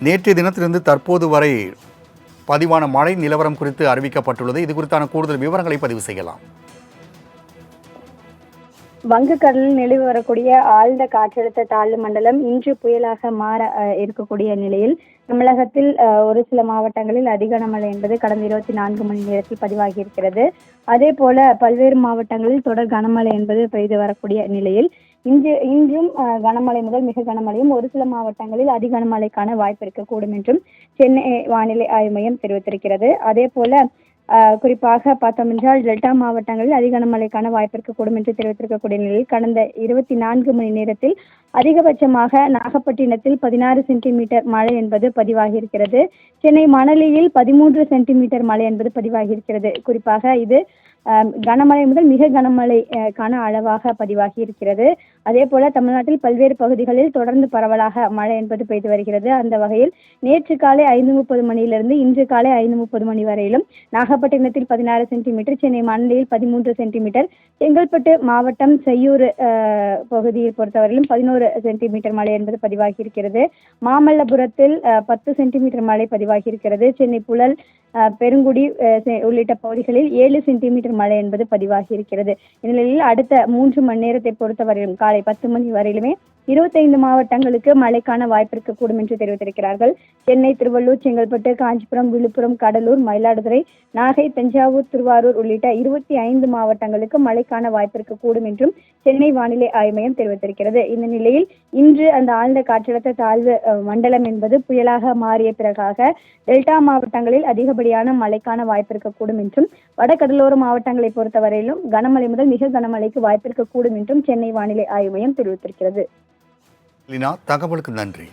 நேற்றைய தினத்திலிருந்து தற்போது வரை பதிவான மழை நிலவரம் குறித்து அறிவிக்கப்பட்டுள்ளது. இது குறித்தான கூடுதல் விவரங்களை பதிவு செய்யலாம். வங்கக்கடலில் நிலவி வரக்கூடிய ஆழ்ந்த காற்றழுத்த தாழ்வு மண்டலம் இன்று புயலாக மாற இருக்கக்கூடிய நிலையில் தமிழகத்தில் ஒரு சில மாவட்டங்களில் அதிக கனமழை என்பது கடந்த 24 மணி நேரத்தில் பதிவாகி இருக்கிறது. அதே போல பல்வேறு மாவட்டங்களில் தொடர் கனமழை என்பது பெய்து வரக்கூடிய நிலையில் இன்றும் கனமழை முதல் மிக கனமழையும், ஒரு சில மாவட்டங்களில் அதிக கனமழைக்கான வாய்ப்பு இருக்கக்கூடும் என்றும் சென்னை வானிலை ஆய்வு மையம் தெரிவித்திருக்கிறது. அதே போல குறிப்பாக பார்த்தோம் என்றால் டெல்டா மாவட்டங்களில் அதிக கனமழைக்கான வாய்ப்பு இருக்கக்கூடும் என்று தெரிவித்திருக்கக்கூடிய நிலையில் கடந்த 24 மணி நேரத்தில் அதிகபட்சமாக நாகப்பட்டினத்தில் 16 சென்டிமீட்டர் மழை என்பது பதிவாகி இருக்கிறது. சென்னை மணலியில் 13 சென்டிமீட்டர் மழை என்பது பதிவாகி இருக்கிறது. குறிப்பாக இது கனமழை முதல் மிக கனமழைக்கான அளவாக பதிவாகி இருக்கிறது. அதே போல தமிழ்நாட்டில் பல்வேறு பகுதிகளில் தொடர்ந்து பரவலாக மழை என்பது பெய்து வருகிறது. அந்த வகையில் நேற்று காலை 5:30 மணியிலிருந்து இன்று காலை 5:30 மணி வரையிலும் நாகப்பட்டினத்தில் 16 சென்டிமீட்டர், சென்னை மணலியில் 13 சென்டிமீட்டர், செங்கல்பட்டு மாவட்டம் செய்யூர் பகுதியை பொறுத்தவரையிலும் 11 சென்டிமீட்டர் மழை என்பது பதிவாகி இருக்கிறது. மாமல்லபுரத்தில் 10 சென்டிமீட்டர் மழை பதிவாகி இருக்கிறது. சென்னை புழல், பெருங்குடி உள்ளிட்ட பகுதிகளில் 7 சென்டிமீட்டர் மழை என்பது பதிவாகி இருக்கிறது. இந்நிலையில் அடுத்த 3 மணி நேரத்தை பொறுத்தவரையிலும் காலை 10 மணி வரையிலுமே 25 மாவட்டங்களுக்கு மழைக்கான வாய்ப்பு இருக்கக்கூடும் என்று தெரிவித்திருக்கிறார்கள். சென்னை, திருவள்ளூர், செங்கல்பட்டு, காஞ்சிபுரம், விழுப்புரம், கடலூர், மயிலாடுதுறை, நாகை, தஞ்சாவூர், திருவாரூர் உள்ளிட்ட 25 மாவட்டங்களுக்கு மழைக்கான வாய்ப்பு இருக்கக்கூடும் என்றும் சென்னை வானிலை ஆய்வு மையம் தெரிவித்திருக்கிறது. இந்த நிலையில் இன்று அந்த ஆழ்ந்த காற்றழுத்த தாழ்வு மண்டலம் என்பது புயலாக மாறிய பிறகாக டெல்டா மாவட்டங்களில் அதிகப்படியான மழைக்கான வாய்ப்பு இருக்கக்கூடும் என்றும், வடகடலோர மாவட்டங்களை பொறுத்தவரையிலும் கனமழை முதல் மிக கனமழைக்கு வாய்ப்பு இருக்கக்கூடும் என்றும் சென்னை வானிலை ஆய்வு மையம் தெரிவித்திருக்கிறது. தகவலுக்கு நன்றி.